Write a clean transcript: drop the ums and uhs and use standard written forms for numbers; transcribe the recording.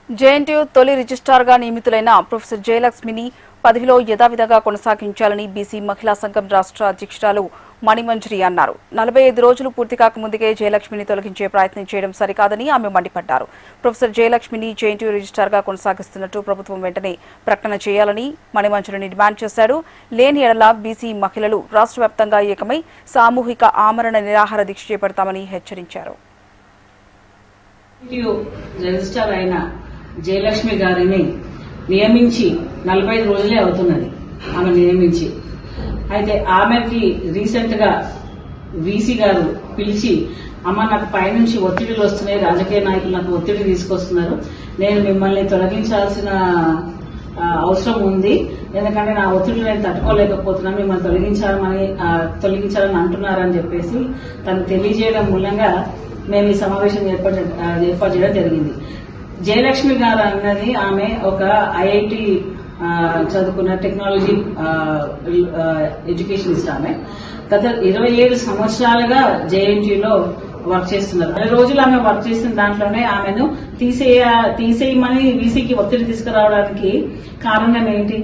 JNTU తొలి రిజిస్ట్రార్గా నియమితులైన professor జయలక్ష్మిని పదవిలో యథావిధిగా కొనసాగించాలని బీసీ మహిళా సంఘం రాష్ట్ర అధ్యక్షురాలు మణిమంజరి అన్నారు. 45 రోజులు పూర్తి కాకముందుకే జయలక్ష్మిని తొలగించే ప్రయత్నం చేయడం సరికాదని ఆమె మండిపడ్డారు. ప్రొఫెసర్ జయలక్ష్మిని జేఎన్టీయూ రిజిస్ట్రార్గా కొనసాగిస్తున్నట్టు ప్రభుత్వం వెంటనే ప్రకటన చేయాలని మణిమంజరిని డిమాండ్ చేశారు. లేని ఎడల బీసీ మహిళలు రాష్ట్ర వ్యాప్తంగా ఏకమై సామూహిక ఆమరణ నిరాహార దీక్ష చేపడతామని హెచ్చరించారు. రిజిస్ట్రార్ అయిన జయలక్ష్మి గారిని నియమించి 45 రోజులే అవుతున్నది. ఆమె నియమించి అయితే ఆమెకి రీసెంట్ గా వీసీ గారు పిలిచి, అమ్మ నాకు పైనుంచి ఒత్తిడిలు వస్తున్నాయి, రాజకీయ నాయకులు నాకు ఒత్తిడి తీసుకొస్తున్నారు, నేను మిమ్మల్ని తొలగించాల్సిన అవసరం ఉంది, ఎందుకంటే నా ఒత్తిడి నేను తట్టుకోలేకపోతున్నా, మిమ్మల్ని తొలగించాలని అంటున్నారని చెప్పేసి తను తెలియజేయడం మూలంగా మేము ఈ సమావేశం ఏర్పాటు చేయడం జరిగింది. జయలక్ష్మి గారు అన్నది ఆమె ఒక ఐఐటి చదువుకున్న టెక్నాలజీ ఎడ్యుకేషనిస్ట్. ఆమె గత 27 సంవత్సరాలుగా జేఎన్టీయూలో వర్క్ చేస్తున్నారు. 10 రోజులు ఆమె వర్క్ చేసిన దాంట్లోనే ఆమెను తీసేయమని వీసీకి ఒత్తిడి తీసుకురావడానికి కారణం ఏంటి?